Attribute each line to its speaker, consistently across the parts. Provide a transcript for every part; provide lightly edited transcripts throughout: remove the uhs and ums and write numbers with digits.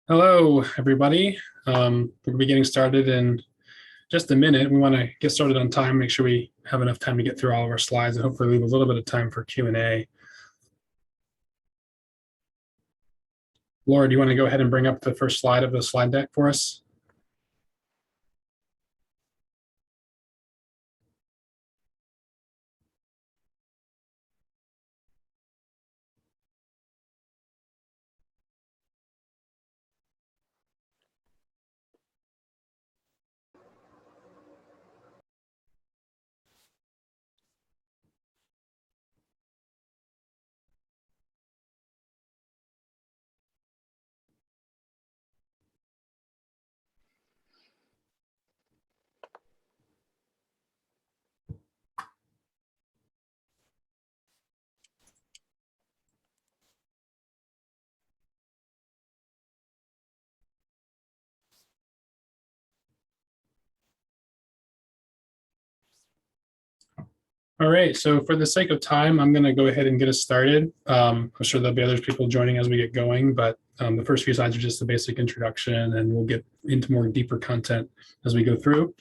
Speaker 1: Hello, everybody. We'll be getting started in just a minute. We want to get started on time, make sure we have enough time to get through all of our slides, and hopefully leave a little bit of time for Q&A. Laura, do you want to go ahead and bring up the first slide of the slide deck for us? All right, so for the sake of time, I'm going to go ahead and get us started. I'm sure there'll be other people joining as we get going, but the first few slides are just the basic introduction, and we'll get into more deeper content as we go through.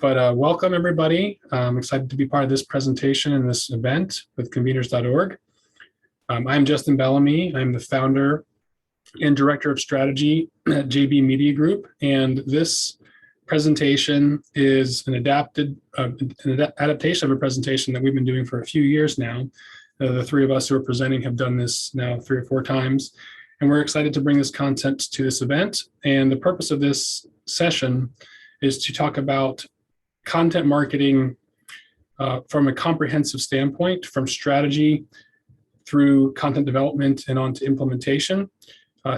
Speaker 1: But welcome, everybody. I'm excited to be part of this presentation and this event with conveners.org. I'm Justin Belleme. I'm the founder and director of strategy at JB Media Group, and this presentation is an adaptation of a presentation that we've been doing for a few years now. The three of us who are presenting have done this now 3 or 4 times, and we're excited to bring this content to this event. And the purpose of this session is to talk about content marketing from a comprehensive standpoint, from strategy through content development and on to implementation.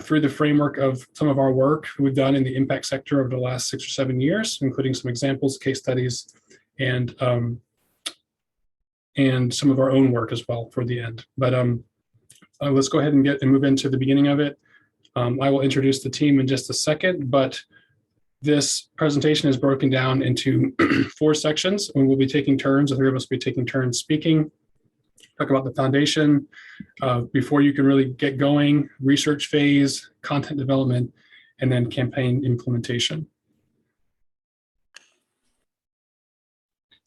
Speaker 1: Through the framework of some of our work we've done in the impact sector over the last 6 or 7 years, including some examples, case studies, and some of our own work as well for the end. But let's go ahead and move into the beginning of it. I will introduce the team in just a second, but this presentation is broken down into 4 sections, and we'll be taking turns. The 3 of us will be taking turns speaking. Talk about the foundation before you can really get going, research phase, content development, and then campaign implementation.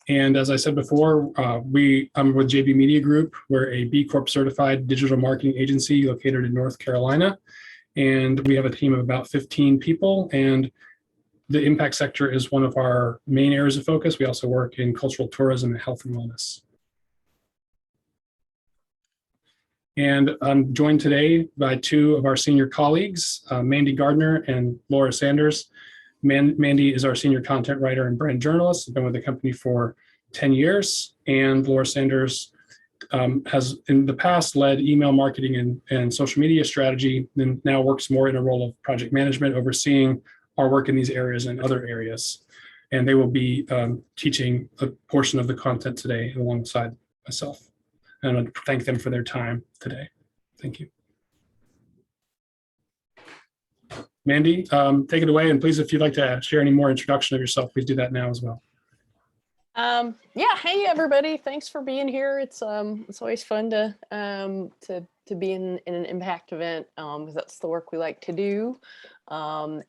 Speaker 1: And as I said before, I'm with JB Media Group. We're a B Corp certified digital marketing agency located in North Carolina. And we have a team of about 15 people. And the impact sector is one of our main areas of focus. We also work in cultural tourism and health and wellness. And I'm joined today by 2 of our senior colleagues, Mandy Gardner and Laura Sanders. Mandy is our senior content writer and brand journalist. I've been with the company for 10 years. And Laura Sanders has in the past led email marketing and social media strategy, and now works more in a role of project management, overseeing our work in these areas and other areas. And they will be teaching a portion of the content today alongside myself. And I'd thank them for their time today. Thank you. Mandy, take it away. And please, if you'd like to share any more introduction of yourself, please do that now as well.
Speaker 2: Yeah. Hey, everybody. Thanks for being here. It's always fun to be in an impact event, because that's the work we like to do. So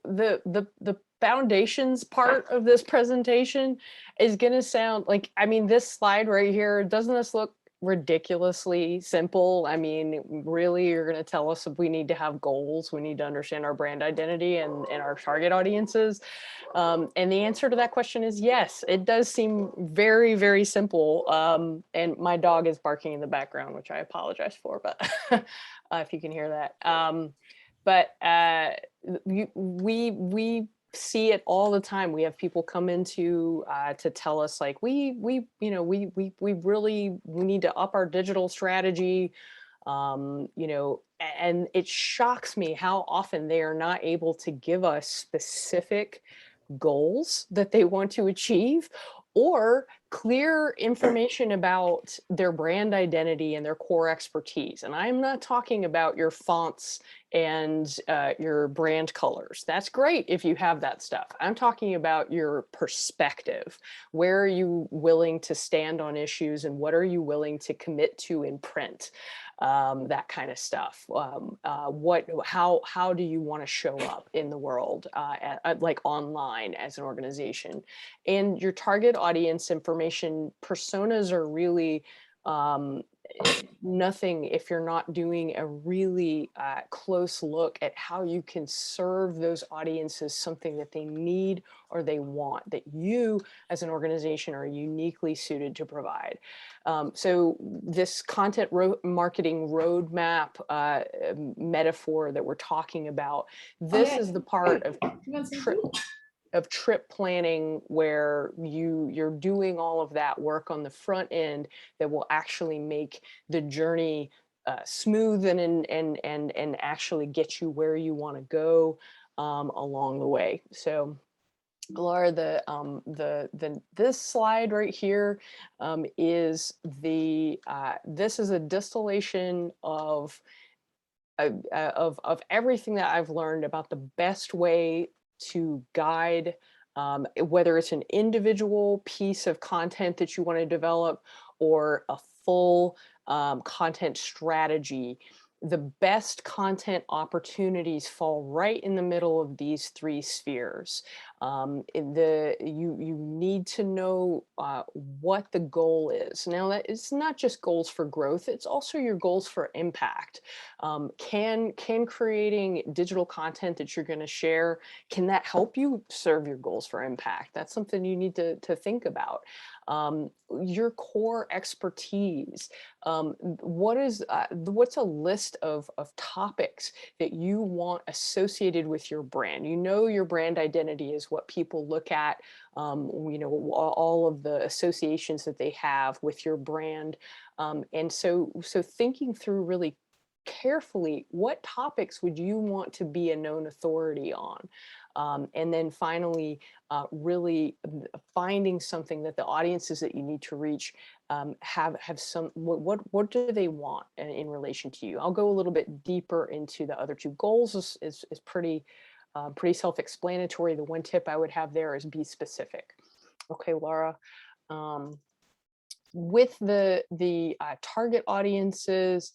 Speaker 2: the foundations part of this presentation is going to sound like, I mean, this slide right here, doesn't this look ridiculously simple? I mean, really, you're going to tell us if we need to have goals, we need to understand our brand identity and our target audiences. And the answer to that question is yes. It does seem very, very simple. And my dog is barking in the background, which I apologize for, but if you can hear that. We see it all the time. We have people come into to tell us like we need to up our digital strategy, and it shocks me how often they are not able to give us specific goals that they want to achieve or clear information about their brand identity and their core expertise. And I'm not talking about your fonts and your brand colors. That's great if you have that stuff. I'm talking about your perspective. Where are you willing to stand on issues, and what are you willing to commit to in print? That kind of stuff. How do you want to show up in the world, like online as an organization? And your target audience information personas are really nothing if you're not doing a really close look at how you can serve those audiences something that they need or they want, that you as an organization are uniquely suited to provide. So this content marketing roadmap metaphor that we're talking about, this is the part of trip planning where you're doing all of that work on the front end that will actually make the journey smooth and actually get you where you want to go along the way. So Laura, this slide right here is this is a distillation of everything that I've learned about the best way to guide, whether it's an individual piece of content that you want to develop or a full content strategy. The best content opportunities fall right in the middle of these three spheres. You need to know what the goal is. Now, that it's not just goals for growth, it's also your goals for impact. Can creating digital content that you're going to share, can that help you serve your goals for impact? That's something you need to think about. Your core expertise. What's a list of topics that you want associated with your brand? You know, your brand identity is what people look at, you know, all of the associations that they have with your brand. And so thinking through really carefully, what topics would you want to be a known authority on? And then finally, really finding something that the audiences that you need to reach have some, what do they want in relation to you? I'll go a little bit deeper into the other two. Goals is pretty self-explanatory. The one tip I would have there is be specific. Okay, Laura. With the target audiences,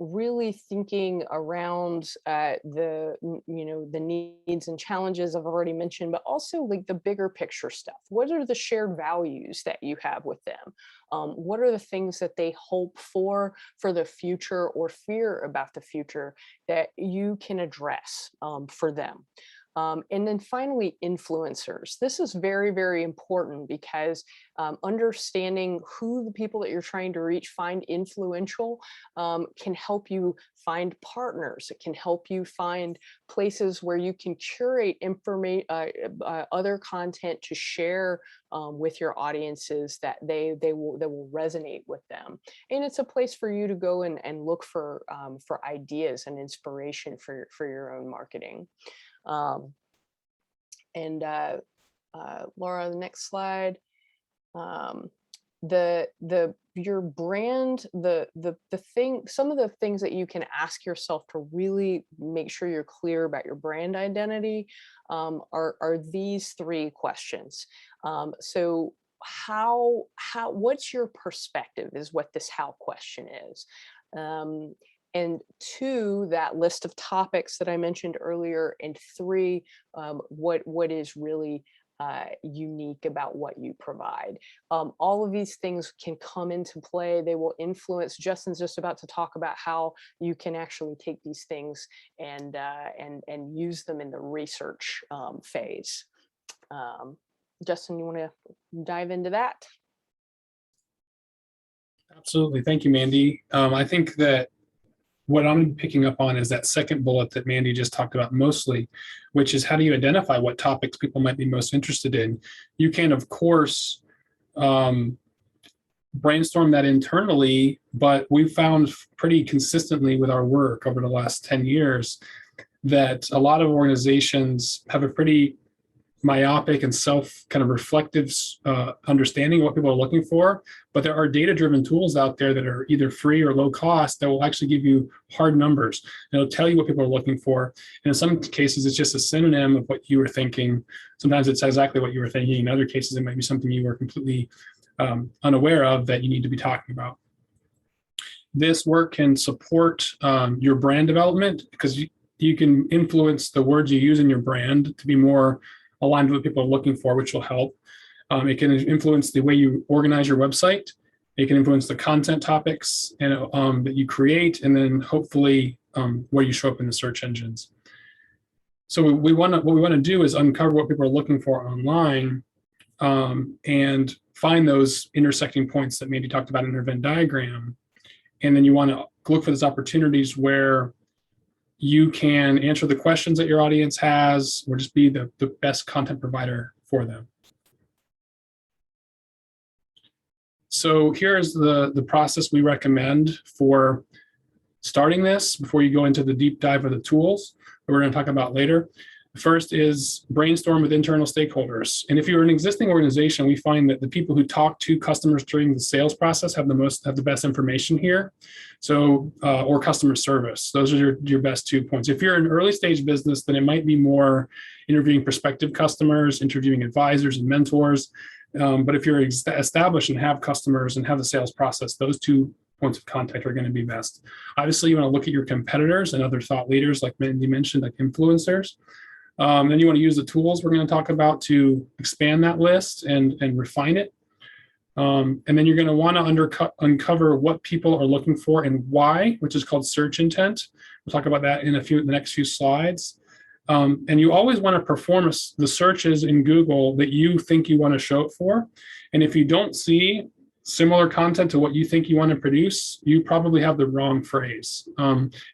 Speaker 2: really thinking around the needs and challenges I've already mentioned, but also like the bigger picture stuff. What are the shared values that you have with them? What are the things that they hope for the future or fear about the future that you can address for them? And then finally, influencers. This is very, very important because understanding who the people that you're trying to reach find influential can help you find partners. It can help you find places where you can curate information, other content to share with your audiences that that will resonate with them. And it's a place for you to go and look for ideas and inspiration for your own marketing. Laura, the next slide. Your brand, some of the things that you can ask yourself to really make sure you're clear about your brand identity are these three questions. So what's your perspective is what this how question is. And two, that list of topics that I mentioned earlier, and three, what is really unique about what you provide. All of these things can come into play. They will influence. Justin's just about to talk about how you can actually take these things and use them in the research phase. Justin, you want to dive into that?
Speaker 1: Absolutely. Thank you, Mandy. I think that what I'm picking up on is that second bullet that Mandy just talked about mostly, which is how do you identify what topics people might be most interested in? You can, of course, brainstorm that internally, but we've found pretty consistently with our work over the last 10 years that a lot of organizations have a pretty myopic and self kind of reflective understanding of what people are looking for. But there are data-driven tools out there that are either free or low cost that will actually give you hard numbers. It'll tell you what people are looking for. And in some cases, it's just a synonym of what you were thinking. Sometimes it's exactly what you were thinking. In other cases, it might be something you were completely unaware of that you need to be talking about. This work can support your brand development because you can influence the words you use in your brand to be more aligned with what people are looking for, which will help. It can influence the way you organize your website. It can influence the content topics and that you create, and then hopefully where you show up in the search engines. So what we want to do is uncover what people are looking for online and find those intersecting points that Mandy talked about in her Venn diagram. And then you want to look for those opportunities where you can answer the questions that your audience has, or just be the best content provider for them. So here's the process we recommend for starting this before you go into the deep dive of the tools that we're going to talk about later. First is brainstorm with internal stakeholders. And if you're an existing organization, we find that the people who talk to customers during the sales process have the best information here. So, or customer service. Those are your best 2 points. If you're an early stage business, then it might be more interviewing prospective customers, interviewing advisors and mentors. But if you're established and have customers and have the sales process, those 2 points of contact are going to be best. Obviously, you want to look at your competitors and other thought leaders, like Mandy mentioned, like influencers. Then you want to use the tools we're going to talk about to expand that list and refine it. And then you're going to want to uncover what people are looking for and why, which is called search intent. We'll talk about that in the next few slides. And you always want to perform the searches in Google that you think you want to show it for. And if you don't see similar content to what you think you want to produce, you probably have the wrong phrase.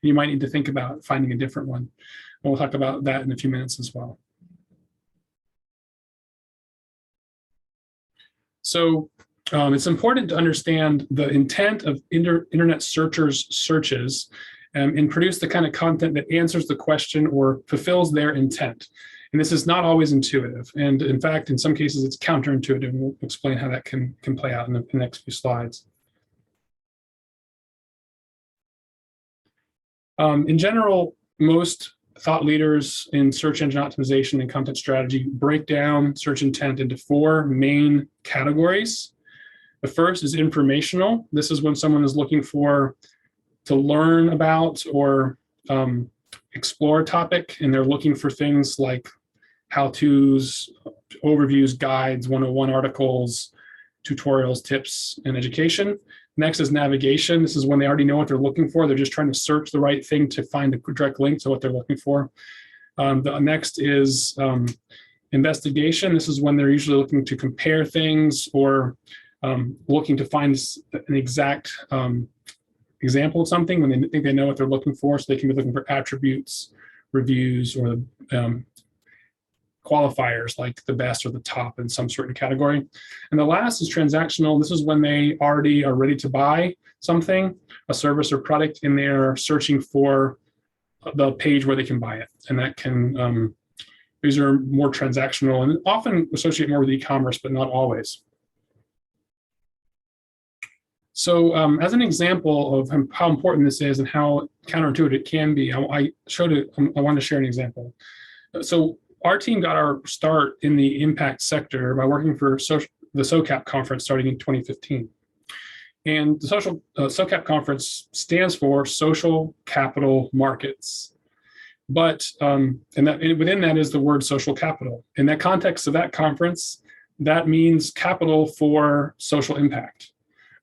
Speaker 1: You might need to think about finding a different one. And we'll talk about that in a few minutes as well. So it's important to understand the intent of internet searchers' searches and produce the kind of content that answers the question or fulfills their intent. And this is not always intuitive. And in fact, in some cases, it's counterintuitive. And we'll explain how that can play out in the next few slides. In general, most thought leaders in search engine optimization and content strategy break down search intent into 4 main categories. The first is informational. This is when someone is looking to learn about or explore a topic, and they're looking for things like how-tos, overviews, guides, 101 articles, tutorials, tips, and education. Next is navigation. This is when they already know what they're looking for. They're just trying to search the right thing to find a direct link to what they're looking for. The next is investigation. This is when they're usually looking to compare things or looking to find an exact example of something when they think they know what they're looking for. So they can be looking for attributes, reviews, or qualifiers like the best or the top in some certain category. And the last is transactional. This is when they already are ready to buy something, a service or product, and they're searching for the page where they can buy it. And that can, these are more transactional and often associate more with e-commerce, but not always. So as an example of how important this is and how counterintuitive it can be, I wanted to share an example. So our team got our start in the impact sector by working for the SOCAP conference starting in 2015. And the SOCAP conference stands for Social Capital Markets. But within that is the word social capital. In that context of that conference, that means capital for social impact.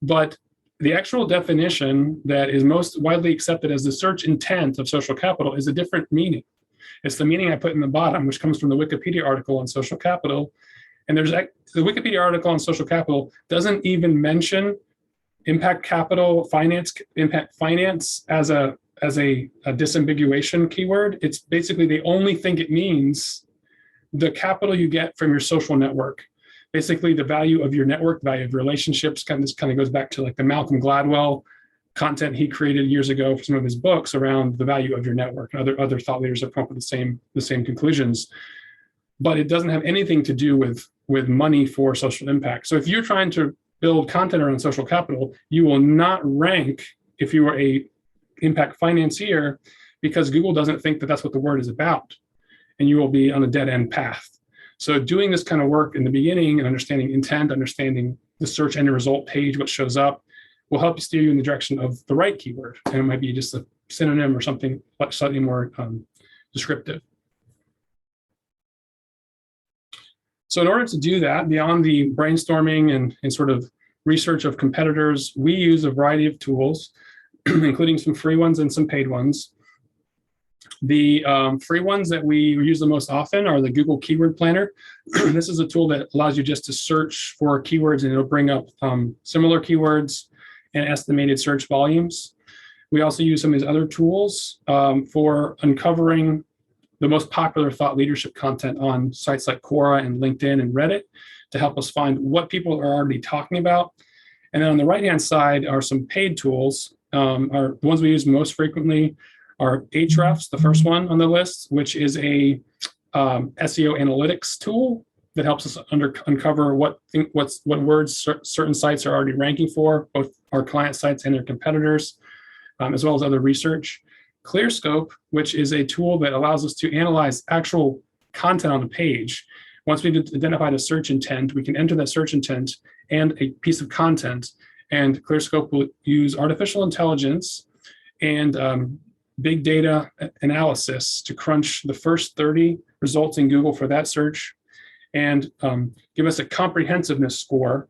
Speaker 1: But the actual definition that is most widely accepted as the search intent of social capital is a different meaning. It's the meaning I put in the bottom, which comes from the Wikipedia article on social capital. And the Wikipedia article on social capital doesn't even mention impact capital impact finance as a disambiguation keyword. It's basically they only think it means the capital you get from your social network. Basically the value of your network, value of relationships. This kind of goes back to like the Malcolm Gladwell content he created years ago for some of his books around the value of your network. Other thought leaders have come up with the same conclusions. but it doesn't have anything to do with money for social impact. So if you're trying to build content around social capital, you will not rank if you are a impact financier, because Google doesn't think that that's what the word is about, and you will be on a dead end path. So doing this kind of work in the beginning and understanding intent, understanding the search end result page, what shows up, will help you steer you in the direction of the right keyword. And it might be just a synonym or something slightly more descriptive. So in order to do that, beyond the brainstorming and sort of research of competitors, we use a variety of tools, including some free ones and some paid ones. The free ones that we use the most often are the Google Keyword Planner. This is a tool that allows you just to search for keywords, and it'll bring up similar keywords and estimated search volumes. We also use some of these other tools for uncovering the most popular thought leadership content on sites like Quora and LinkedIn and Reddit to help us find what people are already talking about. And then on the right-hand side are some paid tools. The ones we use most frequently are Ahrefs, the first one on the list, which is a SEO analytics tool that helps us uncover what words certain sites are already ranking for, both our client sites and their competitors, as well as other research. ClearScope, which is a tool that allows us to analyze actual content on the page. Once we've identified a search intent, we can enter that search intent and a piece of content, and ClearScope will use artificial intelligence and big data analysis to crunch the first 30 results in Google for that search and give us a comprehensiveness score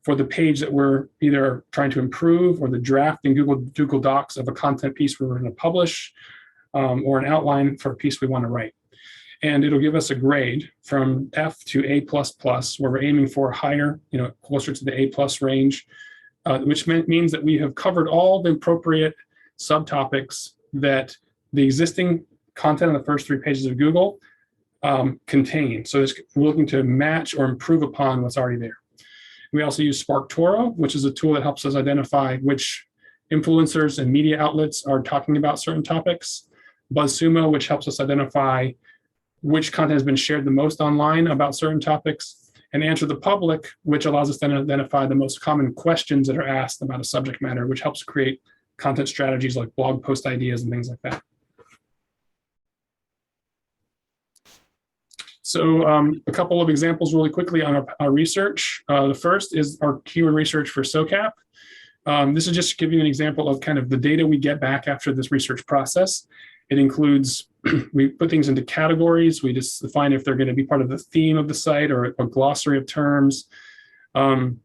Speaker 1: for the page that we're either trying to improve, or the draft in Google Docs of a content piece we're going to publish, or an outline for a piece we want to write. And it'll give us a grade from F to A++, where we're aiming for higher, closer to the A+ range, which means that we have covered all the appropriate subtopics that the existing content on the first 3 pages of Google contain. So we're looking to match or improve upon what's already there. We also use SparkToro, which is a tool that helps us identify which influencers and media outlets are talking about certain topics. BuzzSumo, which helps us identify which content has been shared the most online about certain topics. And Answer the Public, which allows us to identify the most common questions that are asked about a subject matter, which helps create content strategies like blog post ideas and things like that. So a couple of examples really quickly on our research. The first is our keyword research for SOCAP. This is just to give you an example of kind of the data we get back after this research process. It includes, we put things into categories. We just define if they're going to be part of the theme of the site or a glossary of terms. And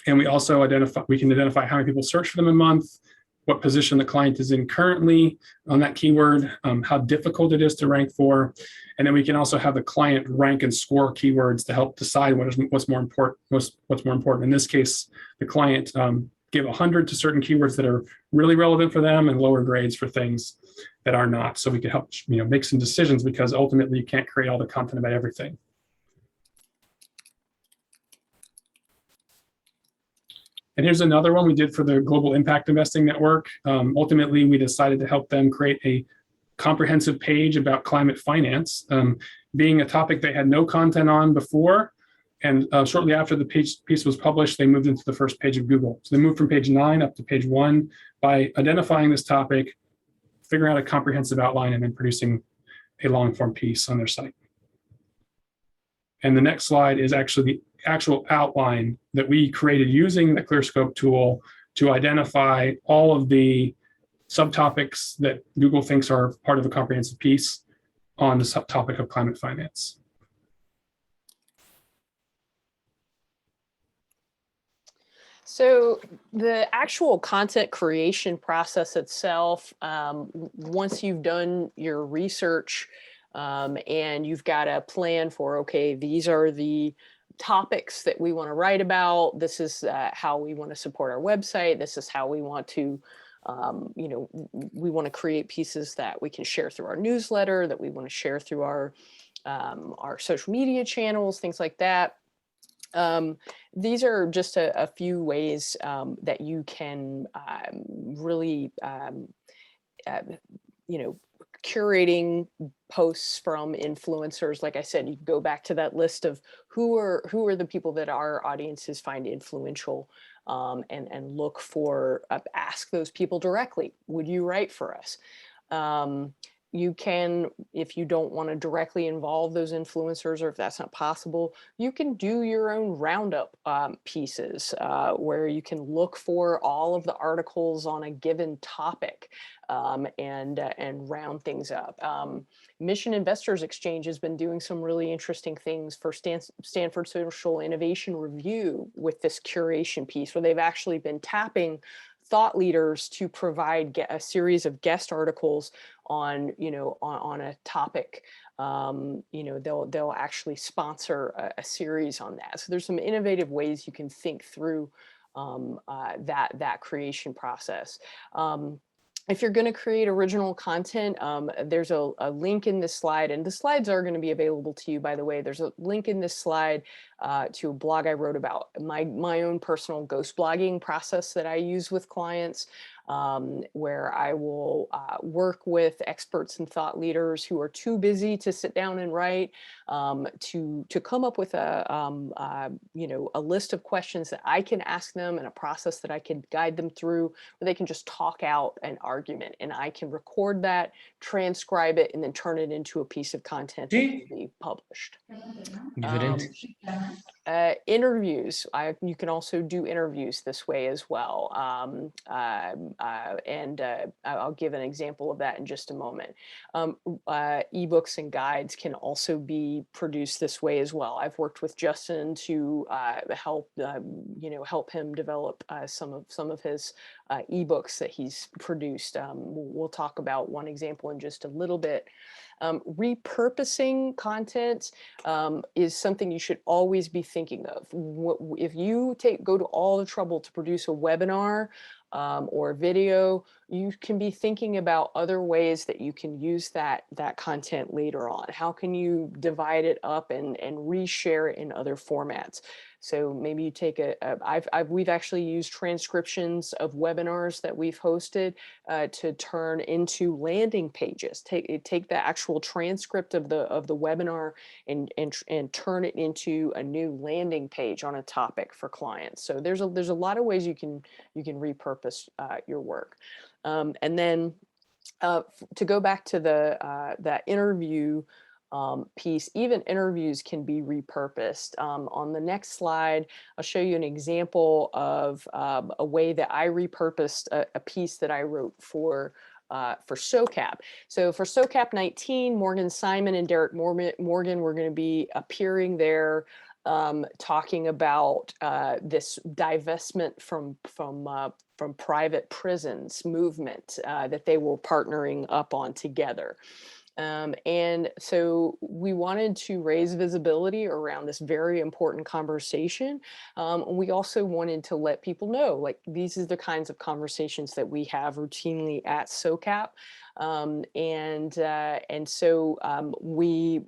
Speaker 1: we also we can identify how many people search for them a month, what position the client is in currently on that keyword, how difficult it is to rank for. And then we can also have the client rank and score keywords to help decide what's more important. In this case, the client give 100 to certain keywords that are really relevant for them and lower grades for things that are not. So we can help make some decisions, because ultimately you can't create all the content about everything. And here's another one we did for the Global Impact Investing Network. Ultimately, we decided to help them create a comprehensive page about climate finance, being a topic they had no content on before. And shortly after the piece was published, they moved into the first page of Google. So they moved from page 9 up to page 1 by identifying this topic, figuring out a comprehensive outline, and then producing a long-form piece on their site. And the next slide is actually the actual outline that we created using the ClearScope tool to identify all of the subtopics that Google thinks are part of a comprehensive piece on the subtopic of climate finance.
Speaker 2: So the actual content creation process itself, once you've done your research and you've got a plan for, okay, these are the topics that we want to write about, this is how we want to support our website, this is how we want to, we want to create pieces that we can share through our newsletter, that we want to share through our social media channels, things like that. These are just a few ways that you can really, curating posts from influencers. Like I said, you go back to that list of who are the people that our audiences find influential, and look for, ask those people directly, would you write for us? You can, if you don't want to directly involve those influencers, or if that's not possible, you can do your own roundup pieces, where you can look for all of the articles on a given topic, and round things up. Mission Investors Exchange has been doing some really interesting things for Stanford Social Innovation Review with this curation piece, where they've actually been tapping thought leaders to provide a series of guest articles on, on a topic. They'll actually sponsor a series on that. So there's some innovative ways you can think through that creation process. If you're going to create original content, there's a link in this slide, and the slides are going to be available to you, by the way. There's a link in this slide to a blog I wrote about my own personal ghost blogging process that I use with clients, where I will work with experts and thought leaders who are too busy to sit down and write, to come up with a list of questions that I can ask them, and a process that I can guide them through, where they can just talk out an argument, and I can record that, transcribe it, and then turn it into a piece of content that can be published. Interviews, you can also do interviews this way as well, and I'll give an example of that in just a moment. Ebooks and guides can also be produced this way as well. I've worked with Justin to help him develop some of his ebooks that he's produced. We'll talk about one example in just a little bit. Repurposing content is something you should always be thinking of. If you go to all the trouble to produce a webinar or a video, you can be thinking about other ways that you can use that content later on. How can you divide it up and reshare it in other formats? So maybe you take we've actually used transcriptions of webinars that we've hosted to turn into landing pages. Take the actual transcript of the webinar and turn it into a new landing page on a topic for clients. So there's a lot of ways you can repurpose your work. And then to go back to that interview piece, even interviews can be repurposed. On the next slide, I'll show you an example of a way that I repurposed a piece that I wrote for SOCAP. So for SOCAP 19, Morgan Simon and Derek Morgan were going to be appearing there, talking about this divestment from private prisons movement that they were partnering up on together. And so we wanted to raise visibility around this very important conversation. We also wanted to let people know, like, these are the kinds of conversations that we have routinely at SOCAP. And so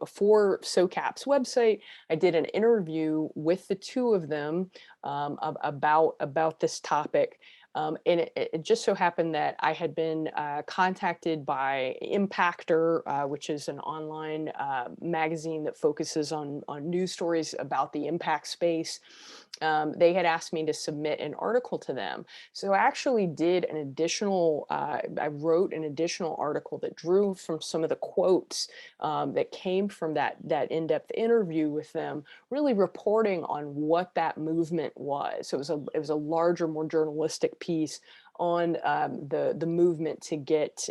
Speaker 2: for SOCAP's website, I did an interview with the two of them about this topic. And it just so happened that I had been contacted by Impactor, which is an online magazine that focuses on news stories about the impact space. They had asked me to submit an article to them. So I actually did an additional, I wrote an additional article that drew from some of the quotes that came from that in-depth interview with them, really reporting on what that movement was. So it was a larger, more journalistic piece on the movement to get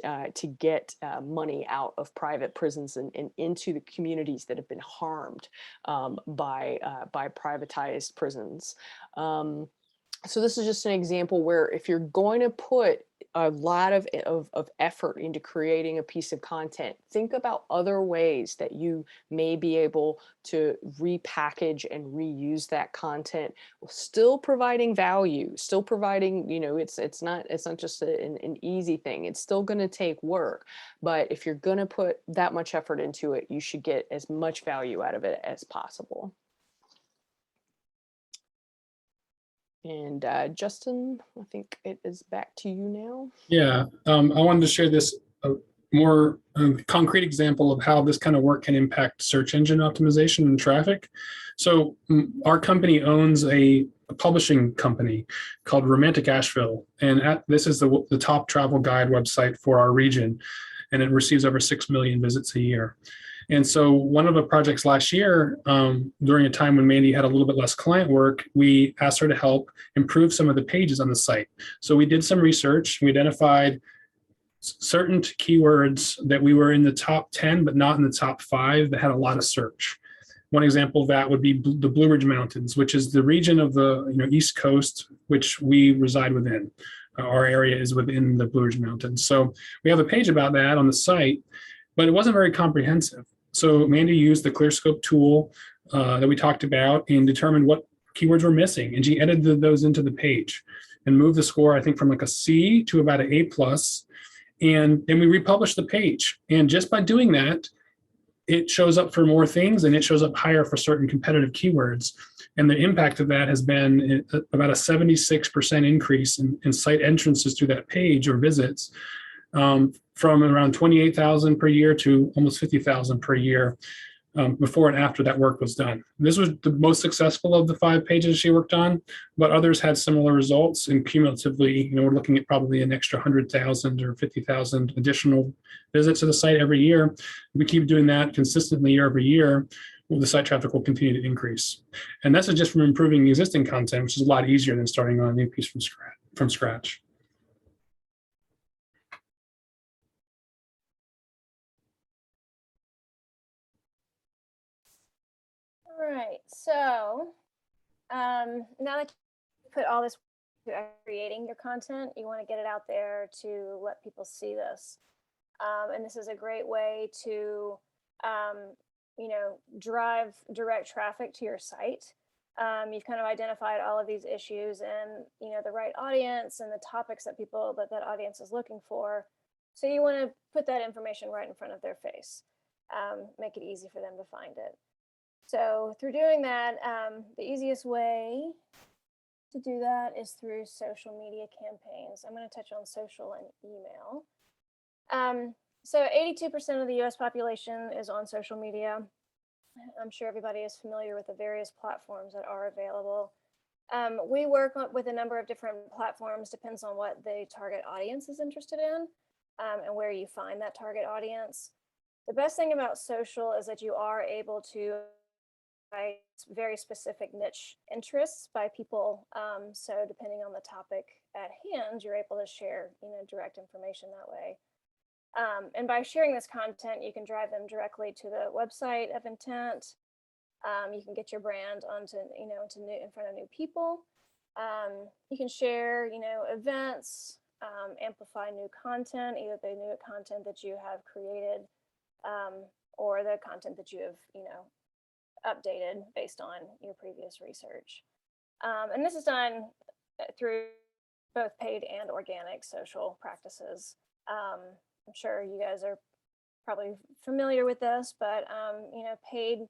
Speaker 2: money out of private prisons and into the communities that have been harmed by privatized prisons. So this is just an example where if you're going to put a lot of effort into creating a piece of content, think about other ways that you may be able to repackage and reuse that content, still providing value, still providing, it's not just an easy thing. It's still going to take work, but if you're going to put that much effort into it, you should get as much value out of it as possible. And Justin, I think it is back to you now.
Speaker 1: Yeah, I wanted to share this more concrete example of how this kind of work can impact search engine optimization and traffic. So our company owns a publishing company called Romantic Asheville, and this is the top travel guide website for our region, and it receives over 6 million visits a year. And so one of the projects last year, during a time when Mandy had a little bit less client work, we asked her to help improve some of the pages on the site. So we did some research. We identified certain keywords that we were in the top 10, but not in the top 5 that had a lot of search. One example of that would be the Blue Ridge Mountains, which is the region of the East Coast, which we reside within. Our area is within the Blue Ridge Mountains. So we have a page about that on the site, but it wasn't very comprehensive. So Mandy used the ClearScope tool that we talked about and determined what keywords were missing. And she edited those into the page and moved the score, I think, from like a C to about an A+. And then we republished the page. And just by doing that, it shows up for more things and it shows up higher for certain competitive keywords. And the impact of that has been about a 76% increase in site entrances to that page or visits, from around 28,000 per year to almost 50,000 per year, before and after that work was done. This was the most successful of the 5 pages she worked on, but others had similar results. And cumulatively, we're looking at probably an extra 100,000 or 50,000 additional visits to the site every year. If we keep doing that consistently year over year, the site traffic will continue to increase. And that's just from improving existing content, which is a lot easier than starting on a new piece from scratch.
Speaker 3: All right, so now that you put all this to creating your content, you want to get it out there to let people see this. And this is a great way to, drive direct traffic to your site. You've kind of identified all of these issues and, the right audience and the topics that that audience is looking for. So you want to put that information right in front of their face, make it easy for them to find it. So through doing that, the easiest way to do that is through social media campaigns. I'm going to touch on social and email. So 82% of the US population is on social media. I'm sure everybody is familiar with the various platforms that are available. We work with a number of different platforms, depends on what the target audience is interested in, and where you find that target audience. The best thing about social is that you are able to by very specific niche interests by people. So depending on the topic at hand, you're able to share, direct information that way. And by sharing this content, you can drive them directly to the website of intent. You can get your brand onto, in front of new people. You can share, events, amplify new content, either the new content that you have created or the content that you have, updated based on your previous research. And this is done through both paid and organic social practices. I'm sure you guys are probably familiar with this, but paid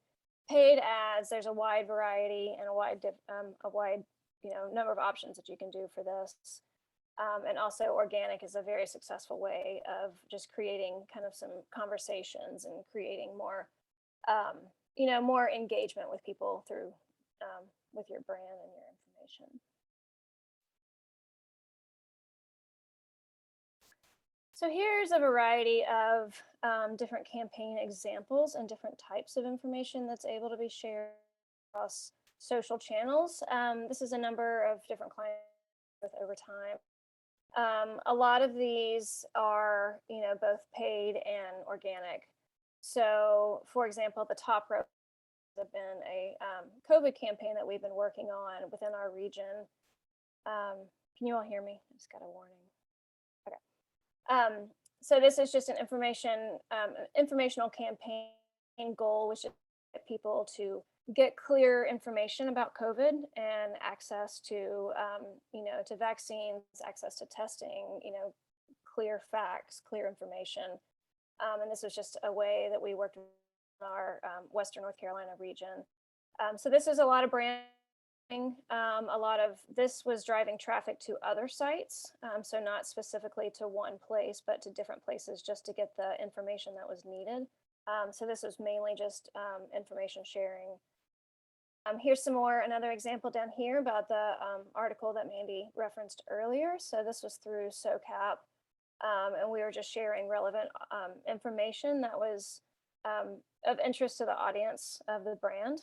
Speaker 3: ads, there's a wide variety and a wide number of options that you can do for this. And also organic is a very successful way of just creating kind of some conversations and creating more more engagement with people through with your brand and your information. So here's a variety of different campaign examples and different types of information that's able to be shared across social channels. This is a number of different clients with over time. A lot of these are, both paid and organic. So, for example, the top row has been a COVID campaign that we've been working on within our region. Can you all hear me? I just got a warning. Okay. So this is just an informational campaign goal, which is get people to get clear information about COVID and access to, to vaccines, access to testing, clear facts, clear information. And this was just a way that we worked in our Western North Carolina region. So this is a lot of brand A lot of this was driving traffic to other sites, so not specifically to one place, but to different places just to get the information that was needed. So this was mainly just information sharing. Here's another example down here about the article that Mandy referenced earlier. So this was through SOCAP, and we were just sharing relevant information that was of interest to the audience of the brand.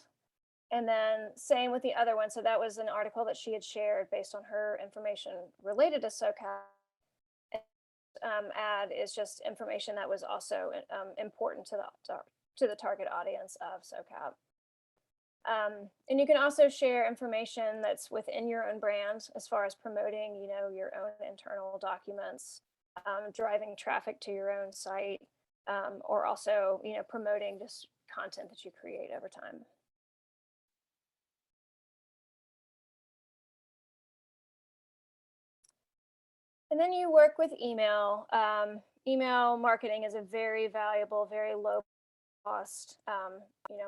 Speaker 3: And then same with the other one. So that was an article that she had shared based on her information related to SOCAP. Ad is just information that was also important to the target audience of SOCAP. And you can also share information that's within your own brand as far as promoting, your own internal documents, driving traffic to your own site, or also, promoting just content that you create over time. And then you work with email. Email marketing is a very valuable, very low cost,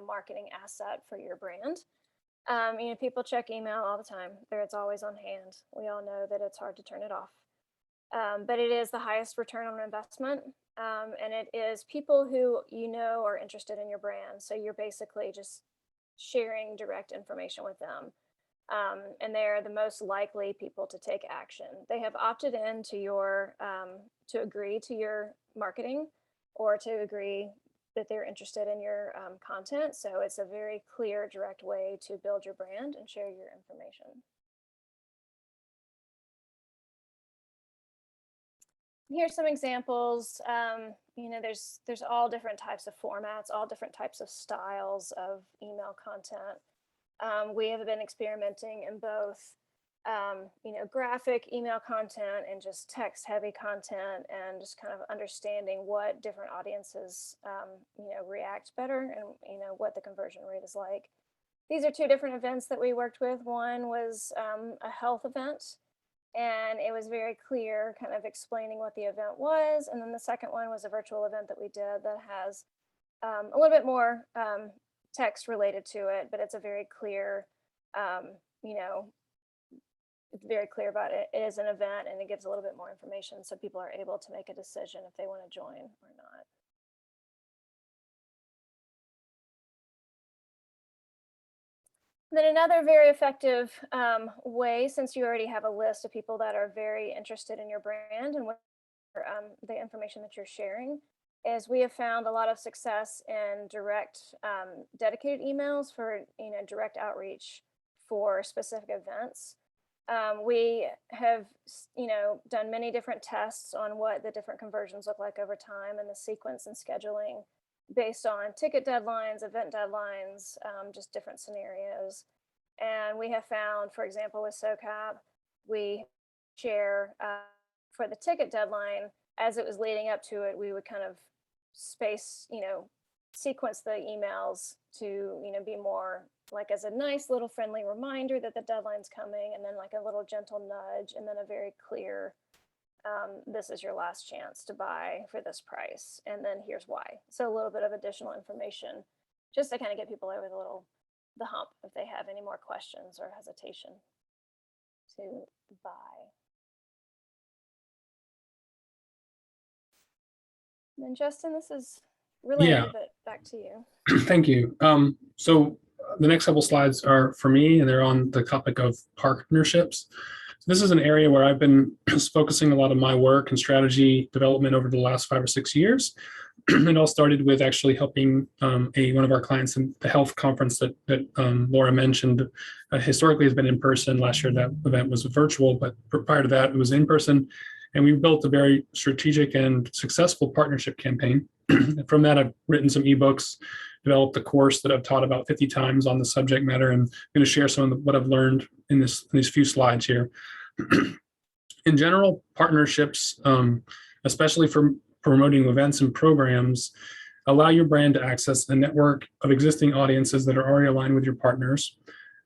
Speaker 3: marketing asset for your brand. People check email all the time. It's always on hand. We all know that it's hard to turn it off. But it is the highest return on investment. And it is people who are interested in your brand. So you're basically just sharing direct information with them. And they're the most likely people to take action. They have opted in to your to agree to your marketing or to agree that they're interested in your content. So it's a very clear, direct way to build your brand and share your information. Here's some examples. There's all different types of formats, all different types of styles of email content. We have been experimenting in both, graphic email content and just text heavy content, and just kind of understanding what different audiences, react better, and, what the conversion rate is like. These are two different events that we worked with. One was a health event, and it was very clear, kind of explaining what the event was. And then the second one was a virtual event that we did that has a little bit more text related to it, but it's a very clear, it's very clear about it. It is an event, and it gives a little bit more information so people are able to make a decision if they want to join or not. Then another very effective way, since you already have a list of people that are very interested in your brand and what the information that you're sharing, is we have found a lot of success in direct dedicated emails for direct outreach for specific events. We have done many different tests on what the different conversions look like over time, and the sequence and scheduling based on ticket deadlines, event deadlines, just different scenarios. And we have found, for example, with SOCAP, we share for the ticket deadline, as it was leading up to it, we would kind of sequence the emails to, be more like as a nice little friendly reminder that the deadline's coming, and then like a little gentle nudge, and then a very clear, this is your last chance to buy for this price, and then here's why. So a little bit of additional information just to kind of get people over the hump if they have any more questions or hesitation to buy. And then Justin, this is related, but back to you.
Speaker 1: Thank you. So the next couple slides are for me, and they're on the topic of partnerships. This is an area where I've been focusing a lot of my work and strategy development over the last 5 or 6 years. It all started with actually helping one of our clients in the health conference that Laura mentioned. Historically has been in person. Last year that event was virtual, but prior to that it was in person. And we built a very strategic and successful partnership campaign. From that, I've written some ebooks, developed a course that I've taught about 50 times on the subject matter, and I'm going to share some of what I've learned in these few slides here. In general, partnerships, especially for promoting events and programs, allow your brand to access a network of existing audiences that are already aligned with your partners.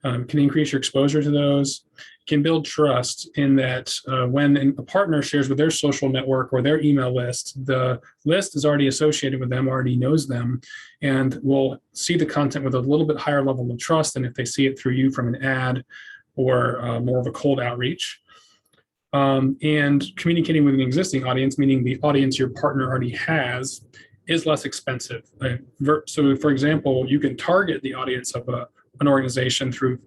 Speaker 1: can increase your exposure to those, can build trust in that when a partner shares with their social network or their email list, the list is already associated with them, already knows them, and will see the content with a little bit higher level of trust than if they see it through you from an ad or more of a cold outreach. And communicating with an existing audience, meaning the audience your partner already has, is less expensive. So, for example, you can target the audience of an organization through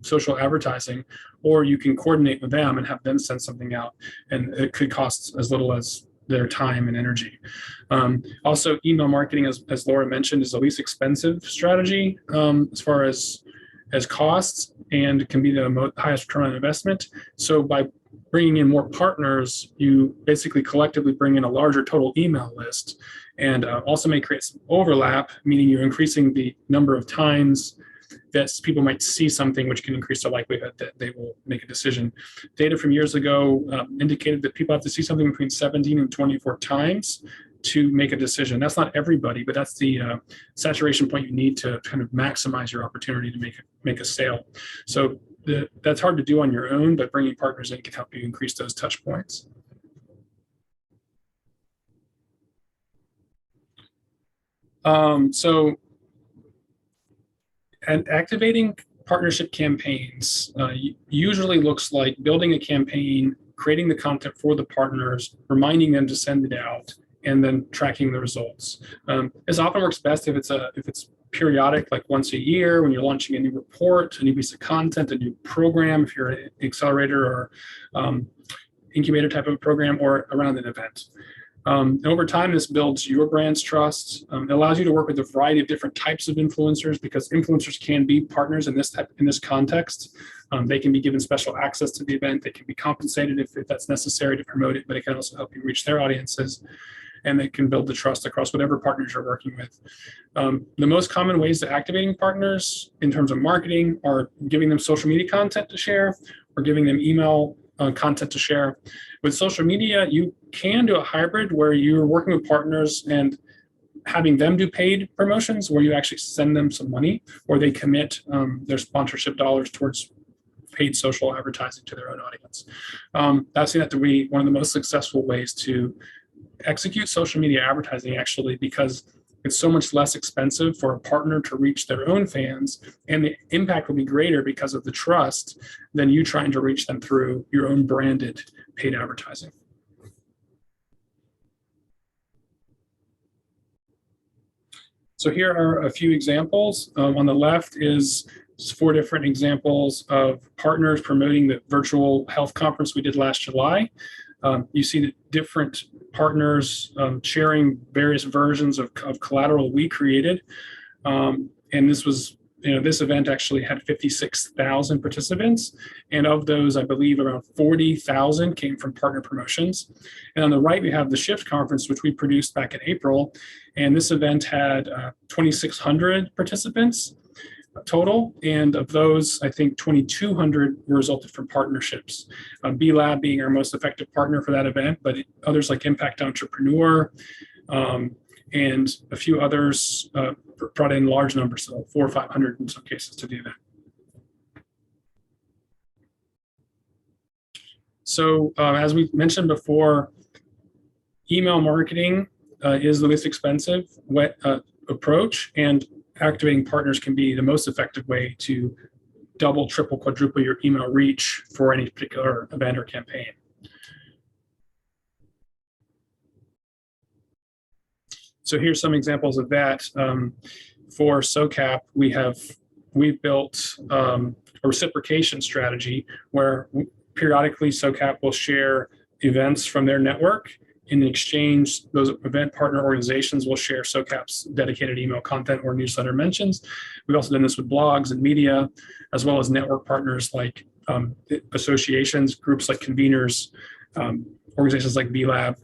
Speaker 1: social advertising, or you can coordinate with them and have them send something out, and it could cost as little as their time and energy. Also, email marketing, as Laura mentioned, is the least expensive strategy as far as costs, and can be the highest return on investment. So by bringing in more partners, you basically collectively bring in a larger total email list, and also may create some overlap, meaning you're increasing the number of times that people might see something, which can increase the likelihood that they will make a decision. Data from years ago indicated that people have to see something between 17 and 24 times to make a decision. That's not everybody, but that's the saturation point you need to kind of maximize your opportunity to make a sale. So that's hard to do on your own, but bringing partners in can help you increase those touch points. And activating partnership campaigns usually looks like building a campaign, creating the content for the partners, reminding them to send it out, and then tracking the results. This often works best if it's periodic, like once a year when you're launching a new report, a new piece of content, a new program, if you're an accelerator or incubator type of program, or around an event. And over time, this builds your brand's trust. It allows you to work with a variety of different types of influencers, because influencers can be partners in this context. They can be given special access to the event. They can be compensated if that's necessary to promote it, but it can also help you reach their audiences, and they can build the trust across whatever partners you're working with. The most common ways to activating partners in terms of marketing are giving them social media content to share, or giving them email content to share. With social media, you can do a hybrid where you're working with partners and having them do paid promotions, where you actually send them some money, or they commit their sponsorship dollars towards paid social advertising to their own audience. I've seen that to be one of the most successful ways to execute social media advertising, actually, because it's so much less expensive for a partner to reach their own fans, and the impact will be greater because of the trust than you trying to reach them through your own branded paid advertising. So here are a few examples. On the left is 4 different examples of partners promoting the virtual health conference we did last July. You see the different partners sharing various versions of collateral we created. And this was, this event actually had 56,000 participants. And of those, I believe around 40,000 came from partner promotions. And on the right, we have the Shift conference, which we produced back in April. And this event had 2,600 participants total, and of those, I think 2,200 resulted from partnerships. B-Lab being our most effective partner for that event, but others like Impact Entrepreneur and a few others brought in large numbers, so 400 or 500 in some cases to the event. So as we mentioned before, email marketing is the least expensive approach, and activating partners can be the most effective way to double, triple, quadruple your email reach for any particular event or campaign. So here's some examples of that. For SOCAP, we've built a reciprocation strategy where periodically SOCAP will share events from their network. In exchange, those event partner organizations will share SOCAP's dedicated email content or newsletter mentions. We've also done this with blogs and media, as well as network partners like associations, groups like conveners, organizations like B-Lab.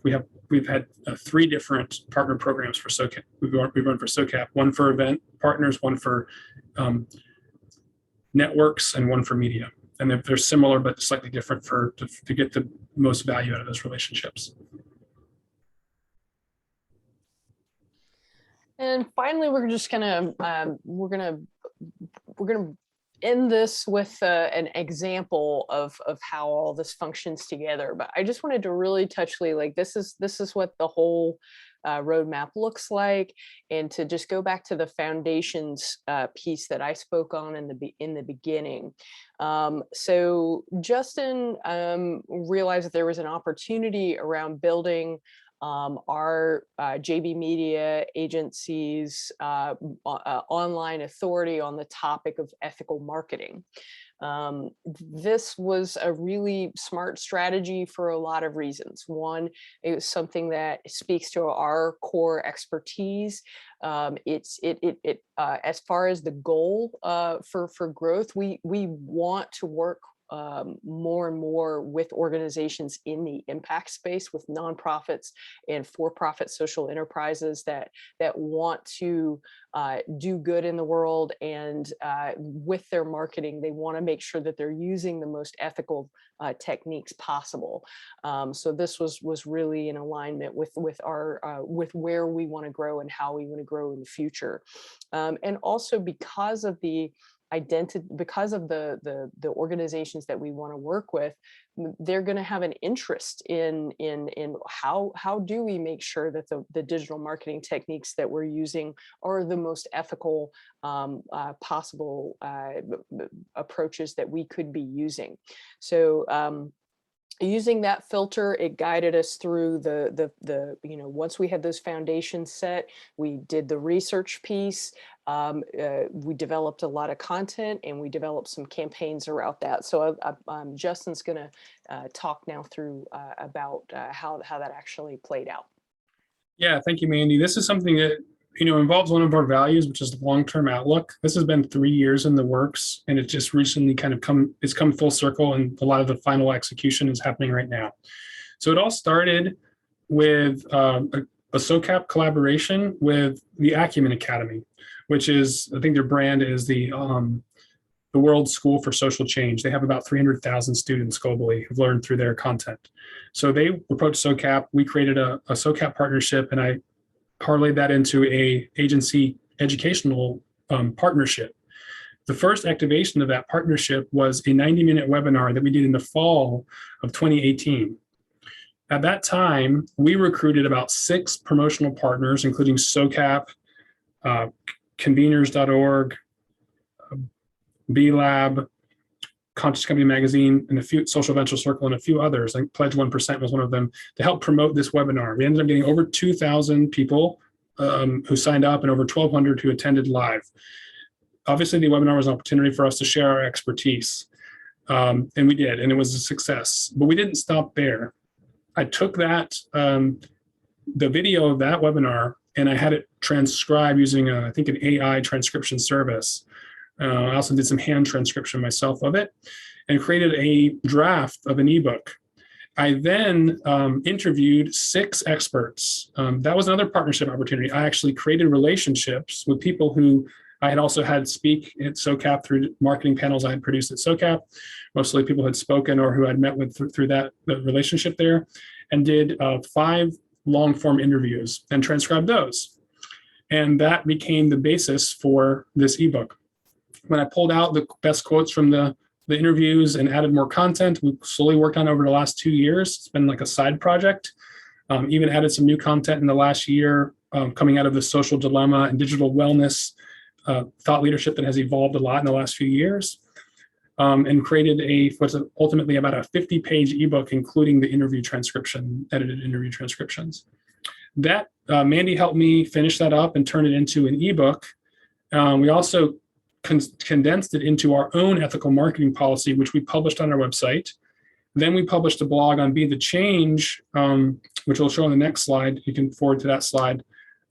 Speaker 1: We've had 3 different partner programs for SOCAP. We've run for SOCAP, one for event partners, one for networks, and one for media. And they're similar, but slightly different to get the most value out of those relationships.
Speaker 2: And finally, we're just gonna end this with an example of how all this functions together. But I just wanted to really touch, Lee, like this is what the whole roadmap looks like, and to just go back to the foundations piece that I spoke on in the beginning. So Justin realized that there was an opportunity around building our JB Media agency's online authority on the topic of ethical marketing. This was a really smart strategy for a lot of reasons. One, it was something that speaks to our core expertise. As far as the goal for growth, we want to work more and more with organizations in the impact space, with nonprofits and for-profit social enterprises that want to do good in the world, and with their marketing, they want to make sure that they're using the most ethical techniques possible. So this was really in alignment with our with where we want to grow and how we want to grow in the future, and also because of the because of the organizations that we want to work with, they're going to have an interest in how do we make sure that the digital marketing techniques that we're using are the most ethical possible approaches that we could be using. So using that filter, it guided us through once we had those foundations set, we did the research piece, we developed a lot of content, and we developed some campaigns around that. So Justin's going to talk now through about how that actually played out.
Speaker 1: Yeah, thank you, Mandy. This is something that involves one of our values, which is the long-term outlook. This has been 3 years in the works, and it just recently it's come full circle, and a lot of the final execution is happening right now. So it all started with a SOCAP collaboration with the Acumen Academy, which is, I think their brand is the World School for Social Change. They have about 300,000 students globally who've learned through their content. So they approached SOCAP. We created a SOCAP partnership, and I parlayed that into a agency educational partnership. The first activation of that partnership was a 90-minute webinar that we did in the fall of 2018. At that time, we recruited about 6 promotional partners, including SOCAP, conveners.org, B-Lab, Conscious Company Magazine, and a few, Social Venture Circle, and a few others. Like Pledge 1% was one of them, to help promote this webinar. We ended up getting over 2,000 people who signed up, and over 1,200 who attended live. Obviously, the webinar was an opportunity for us to share our expertise, and we did, and it was a success. But we didn't stop there. I took that, the video of that webinar, and I had it transcribed using, I think, an AI transcription service. I also did some hand transcription myself of it, and created a draft of an ebook. I then interviewed 6 experts. That was another partnership opportunity. I actually created relationships with people who I had also had speak at SOCAP through marketing panels I had produced at SOCAP. Mostly people had spoken or who I'd met with through that relationship there, and did 5 long-form interviews and transcribed those. And that became the basis for this ebook. When I pulled out the best quotes from the interviews and added more content, we slowly worked on over the last 2 years. It's been like a side project. Even added some new content in the last year, coming out of the social dilemma and digital wellness thought leadership that has evolved a lot in the last few years, and created what's ultimately about a 50-page ebook, including the interview transcription, edited interview transcriptions. That Mandy helped me finish that up and turn it into an ebook. We also condensed it into our own ethical marketing policy, which we published on our website. Then we published a blog on Be the Change, which we'll show on the next slide. You can forward to that slide,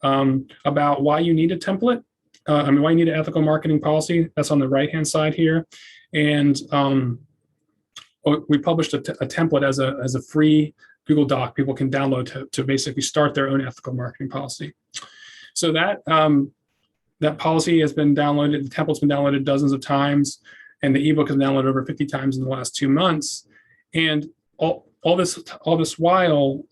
Speaker 1: about why you need a template. Why you need an ethical marketing policy. That's on the right-hand side here. And we published a template as a free Google Doc people can download to basically start their own ethical marketing policy. So that policy has been downloaded, the template's been downloaded dozens of times, and the ebook has been downloaded over 50 times in the last 2 months. And all this while,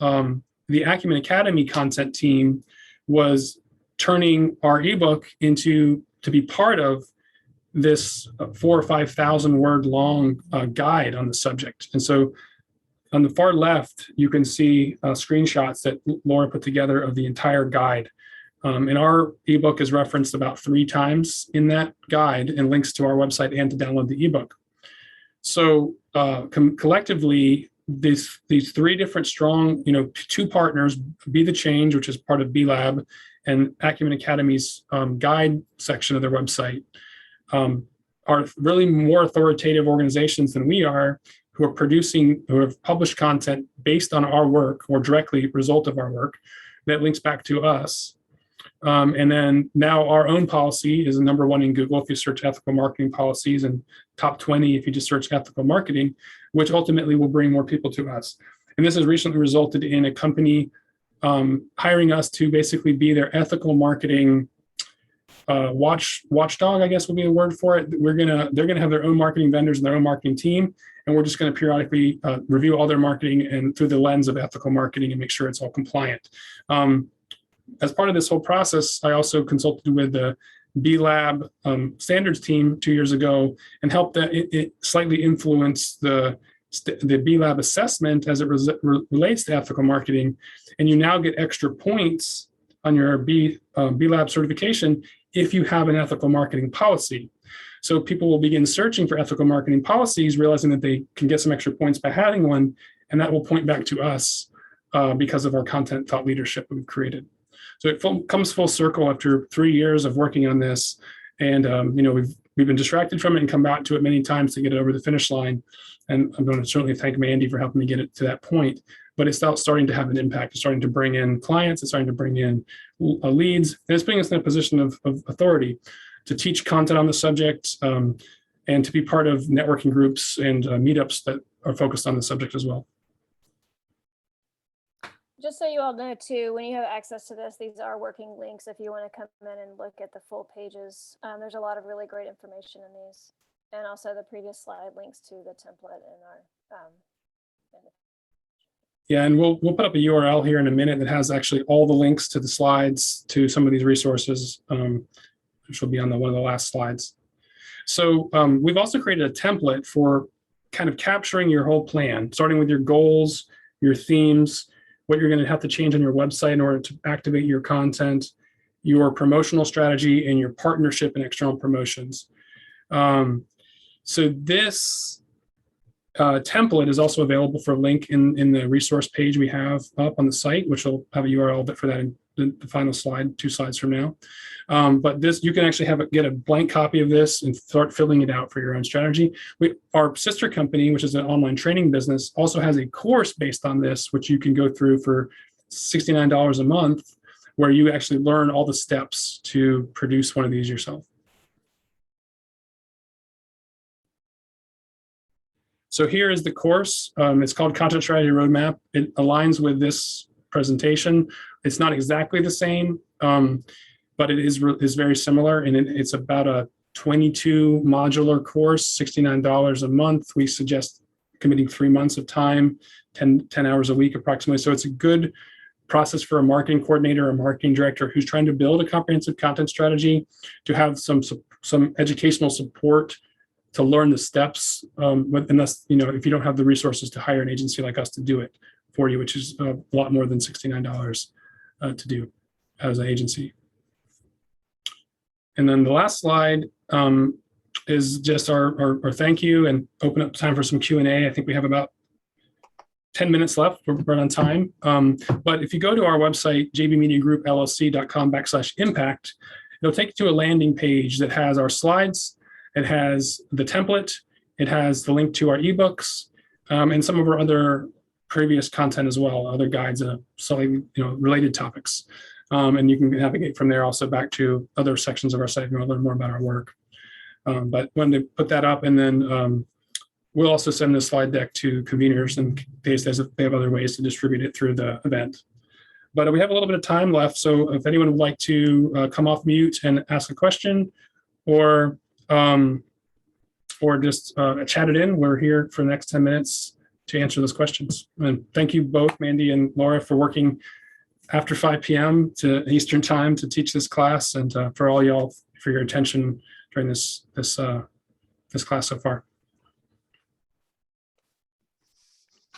Speaker 1: the Acumen Academy content team was turning our ebook to be part of this 4,000 or 5,000 word long guide on the subject. And so on the far left, you can see screenshots that Laura put together of the entire guide. And our ebook is referenced about 3 times in that guide and links to our website and to download the ebook. So collectively, these 3 different strong, 2 partners, Be the Change, which is part of B Lab, and Acumen Academy's guide section of their website, are really more authoritative organizations than we are, who have published content based on our work or directly result of our work that links back to us. And then now our own policy is number 1 in Google if you search ethical marketing policies, and top 20 if you just search ethical marketing, which ultimately will bring more people to us. And this has recently resulted in a company hiring us to basically be their ethical marketing watchdog, I guess would be the word for it. They're gonna have their own marketing vendors and their own marketing team, and we're just going to periodically review all their marketing and through the lens of ethical marketing and make sure it's all compliant. As part of this whole process, I also consulted with the B Lab standards team 2 years ago and helped it slightly influence the B Lab assessment as it relates to ethical marketing. And you now get extra points on your B Lab certification if you have an ethical marketing policy. So people will begin searching for ethical marketing policies, realizing that they can get some extra points by having one, and that will point back to us because of our content thought leadership we've created. So it comes full circle after 3 years of working on this, and we've been distracted from it and come back to it many times to get it over the finish line. And I'm going to certainly thank Mandy for helping me get it to that point. But it's starting to have an impact. It's starting to bring in clients. It's starting to bring in leads, and it's putting us in a position of authority to teach content on the subject and to be part of networking groups and meetups that are focused on the subject as well.
Speaker 3: Just so you all know too, when you have access to this, these are working links if you want to come in and look at the full pages. There's a lot of really great information in these. And also the previous slide links to the template in our
Speaker 1: Yeah, and we'll put up a URL here in a minute that has actually all the links to the slides to some of these resources, which will be on one of the last slides. So we've also created a template for kind of capturing your whole plan, starting with your goals, your themes, what you're going to have to change on your website in order to activate your content, your promotional strategy, and your partnership and external promotions. So this template is also available for a link in the resource page we have up on the site, which will have a URL for that in the final slide, 2 slides from now. But this, you can actually get a blank copy of this and start filling it out for your own strategy. Our sister company, which is an online training business, also has a course based on this, which you can go through for $69 a month, where you actually learn all the steps to produce one of these yourself. So here is the course. It's called Content Strategy Roadmap. It aligns with this presentation. It's not exactly the same, but it is very similar, and it's about a 22 modular course, $69 a month. We suggest committing 3 months of time, 10 hours a week approximately. So it's a good process for a marketing coordinator or marketing director who's trying to build a comprehensive content strategy, to have some educational support to learn the steps, unless, if you don't have the resources to hire an agency like us to do it for you, which is a lot more than $69 to do as an agency. And then the last slide is just our thank you and open up time for some Q&A. I think we have about 10 minutes left. We're right on time. But if you go to our website, jbmediagroupllc.com/impact, it'll take you to a landing page that has our slides. It has the template. It has the link to our ebooks and some of our other previous content as well, other guides and slightly related topics. And you can navigate from there also back to other sections of our site if you want to learn more about our work. But when they put that up, and then we'll also send the slide deck to conveners in case they have other ways to distribute it through the event. But we have a little bit of time left, so if anyone would like to come off mute and ask a question, or just chat it in, we're here for the next 10 minutes to answer those questions. And thank you both, Mandy and Laura, for working after 5 p.m. to Eastern time to teach this class, and for all y'all for your attention during this class so far.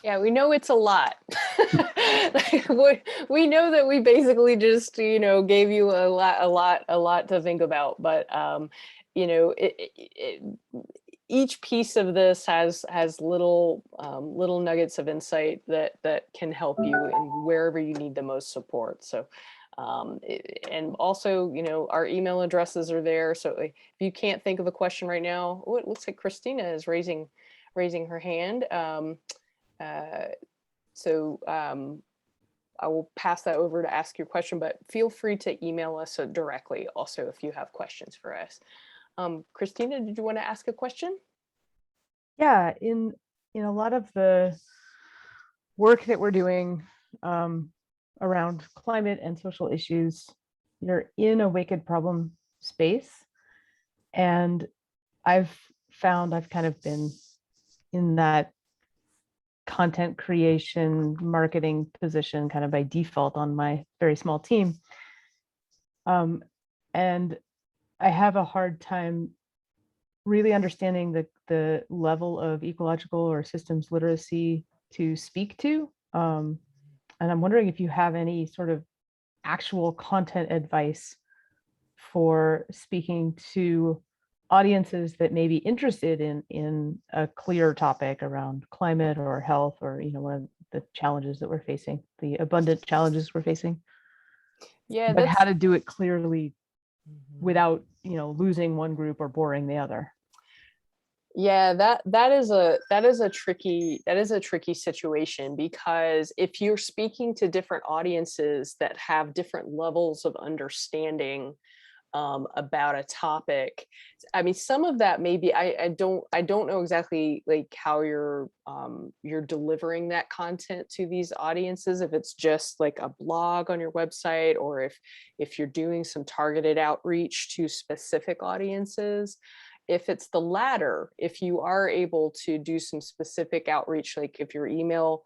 Speaker 2: Yeah, we know it's a lot. We know that we basically just, gave you a lot to think about. But each piece of this has little nuggets of insight that can help you in wherever you need the most support. So, and also, our email addresses are there. So if you can't think of a question right now, it looks like Christina is raising her hand. So I will pass that over to ask your question, but feel free to email us directly also if you have questions for us. Christina, did you want to ask a question?
Speaker 4: Yeah, in a lot of the work that we're doing around climate and social issues, you're in a wicked problem space. And I've found I've kind of been in that content creation, marketing position kind of by default on my very small team. And I have a hard time really understanding the level of ecological or systems literacy to speak to. And I'm wondering if you have any sort of actual content advice for speaking to audiences that may be interested in a clear topic around climate or health, or one of the challenges that we're facing, the abundant challenges we're facing.
Speaker 2: Yeah,
Speaker 4: but how to do it clearly without losing one group or boring the other.
Speaker 2: Yeah, that is a tricky situation, because if you're speaking to different audiences that have different levels of understanding about a topic, I mean, some of that maybe I don't know exactly like how you're delivering that content to these audiences, if it's just like a blog on your website, or if you're doing some targeted outreach to specific audiences. If it's the latter, if you are able to do some specific outreach, like if your email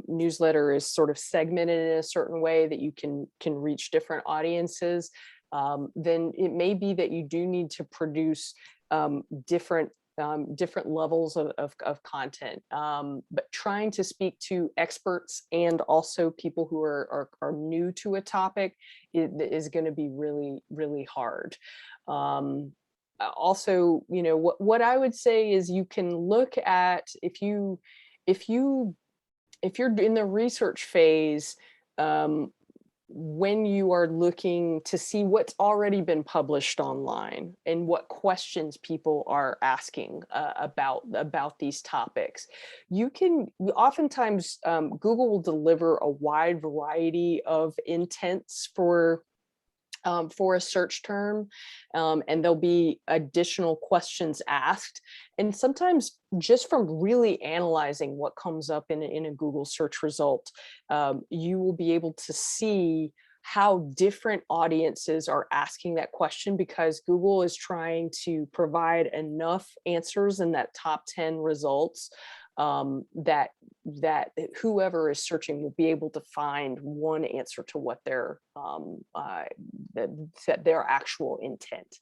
Speaker 2: newsletter is sort of segmented in a certain way that you can reach different audiences, then it may be that you do need to produce different levels of content. But trying to speak to experts and also people who are new to a topic is going to be really, really hard. Also, what I would say is you can look at, if you're in the research phase, when you are looking to see what's already been published online and what questions people are asking about these topics, oftentimes Google will deliver a wide variety of intents for a search term, and there'll be additional questions asked. And sometimes just from really analyzing what comes up in a Google search result, you will be able to see how different audiences are asking that question, because Google is trying to provide enough answers in that top 10 results that whoever is searching will be able to find one answer to what their actual intent.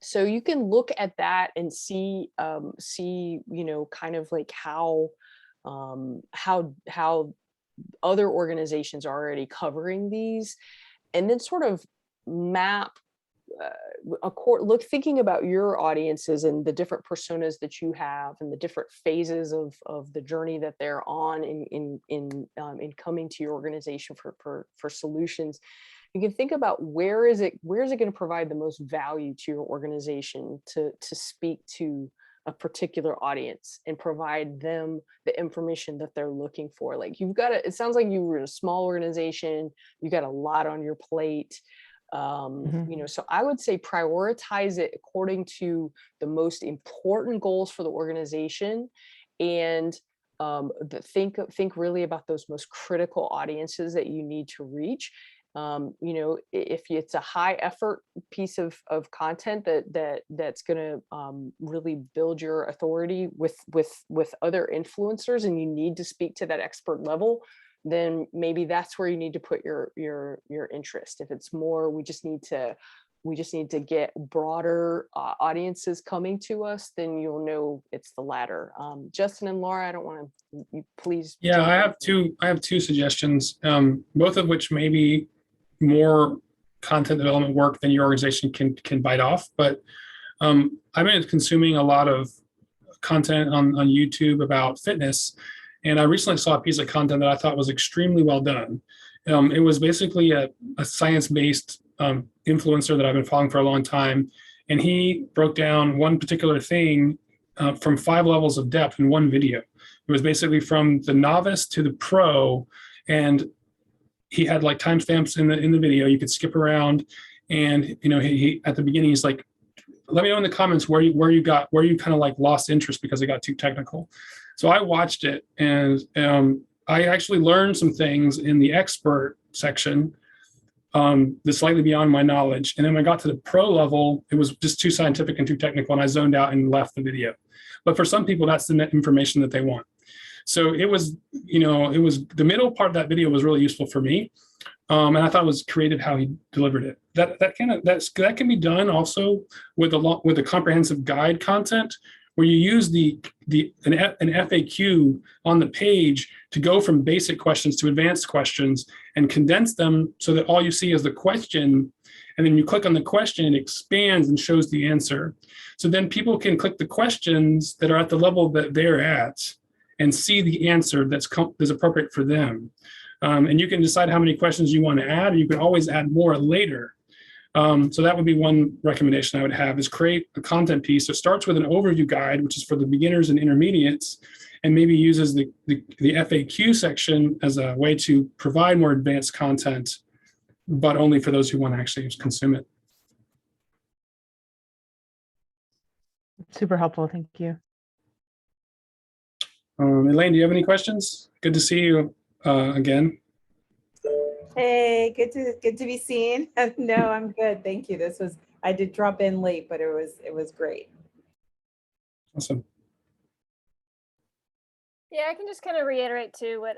Speaker 2: So you can look at that and see kind of like how other organizations are already covering these, and then sort of map thinking about your audiences and the different personas that you have and the different phases of the journey that they're on in coming to your organization for solutions. You can think about where is it going to provide the most value to your organization to speak to a particular audience and provide them the information that they're looking for. Like it sounds like you were in a small organization, you got a lot on your plate. So I would say prioritize it according to the most important goals for the organization, and think really about those most critical audiences that you need to reach. If it's a high effort piece of content that's going to really build your authority with other influencers, and you need to speak to that expert level, then maybe that's where you need to put your interest. If it's more, we just need to we just need to get broader audiences coming to us, then you'll know it's the latter. Justin and Laura, I don't want to, you please.
Speaker 1: Yeah,
Speaker 2: jump
Speaker 1: I
Speaker 2: in.
Speaker 1: have two suggestions, both of which may be more content development work than your organization can bite off. But I've been consuming a lot of content on YouTube about fitness, and I recently saw a piece of content that I thought was extremely well done. It was basically a science-based influencer that I've been following for a long time, and he broke down one particular thing from 5 levels of depth in one video. It was basically from the novice to the pro, and he had like timestamps in the video. You could skip around, and he at the beginning he's like, "Let me know in the comments where you kind of like lost interest because it got too technical." So I watched it, and I actually learned some things in the expert section that's slightly beyond my knowledge. And then when I got to the pro level, it was just too scientific and too technical, and I zoned out and left the video. But for some people, that's the information that they want. So it was the middle part of that video was really useful for me. And I thought it was creative how he delivered it. That can be done also with a comprehensive guide content, where you use an FAQ on the page to go from basic questions to advanced questions and condense them so that all you see is the question, and then you click on the question, it expands and shows the answer. So then people can click the questions that are at the level that they're at and see the answer that's appropriate for them. And you can decide how many questions you want to add, or you can always add more later. So that would be one recommendation I would have, is create a content piece that starts with an overview guide, which is for the beginners and intermediates, and maybe uses the FAQ section as a way to provide more advanced content, but only for those who want to actually consume it.
Speaker 4: Super helpful. Thank you.
Speaker 1: Elaine, do you have any questions? Good to see you again.
Speaker 5: Hey, good to be seen. No, I'm good. Thank you. I did drop in late, but it was great.
Speaker 1: Awesome.
Speaker 3: Yeah, I can just kind of reiterate too what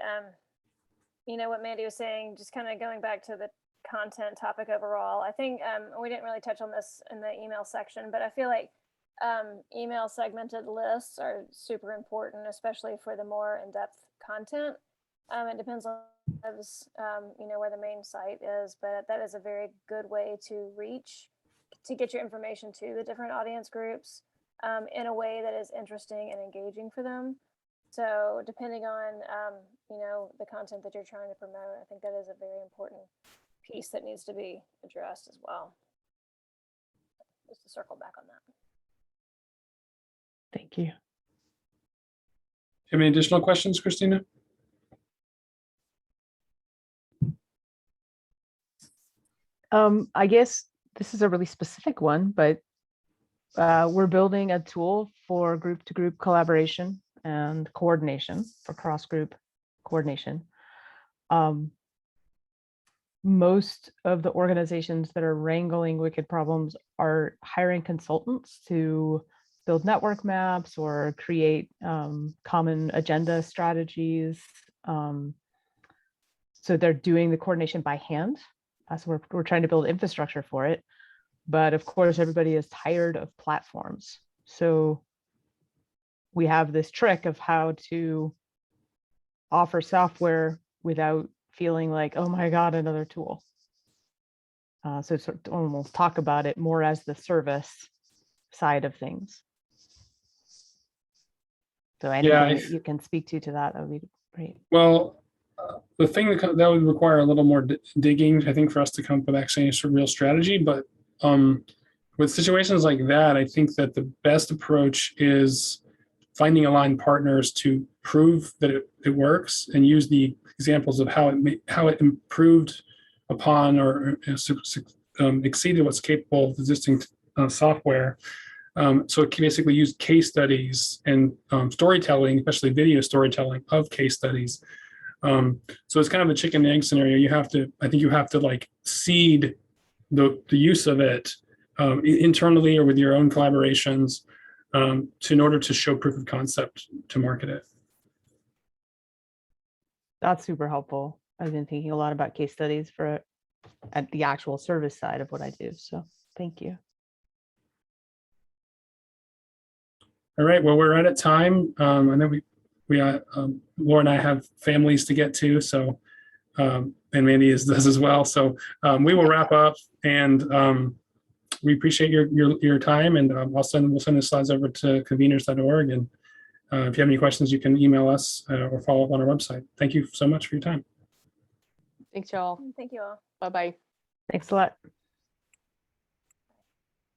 Speaker 3: what Mandy was saying, just kind of going back to the content topic overall. I think we didn't really touch on this in the email section, but I feel like email segmented lists are super important, especially for the more in-depth content. It depends on where the main site is, but that is a very good way to get your information to the different audience groups in a way that is interesting and engaging for them. So depending on the content that you're trying to promote, I think that is a very important piece that needs to be addressed as well. Just to circle back on that.
Speaker 4: Thank you.
Speaker 1: Do you have any additional questions, Christina?
Speaker 4: I guess this is a really specific one, but we're building a tool for group-to-group collaboration and coordination, for cross-group coordination. Most of the organizations that are wrangling wicked problems are hiring consultants to build network maps or create common agenda strategies. So they're doing the coordination by hand. So we're trying to build infrastructure for it. But of course, everybody is tired of platforms. So we have this trick of how to offer software without feeling like, oh my God, another tool. So we'll talk about it more as the service side of things. So anything you can speak to that would be great.
Speaker 1: Well, the thing that would require a little more digging, I think, for us to come up with actually a real strategy. But with situations like that, I think that the best approach is finding aligned partners to prove that it works, and use the examples of how it improved upon or exceeded what's capable of existing software. So it can basically use case studies and storytelling, especially video storytelling of case studies. So it's kind of a chicken and egg scenario. I think you have to like seed the use of it internally or with your own collaborations in order to show proof of concept to market it.
Speaker 4: That's super helpful. I've been thinking a lot about case studies at the actual service side of what I do. So Thank you.
Speaker 1: All right, well, we're out of time. I know Laura and I have families to get to, so, and Mandy does as well. So we will wrap up, and we appreciate your time, and we'll send the slides over to conveners.org. And if you have any questions, you can email us or follow up on our website. Thank you so much for your time.
Speaker 2: Thanks, y'all.
Speaker 3: Thank you all.
Speaker 2: Bye-bye.
Speaker 4: Thanks a lot.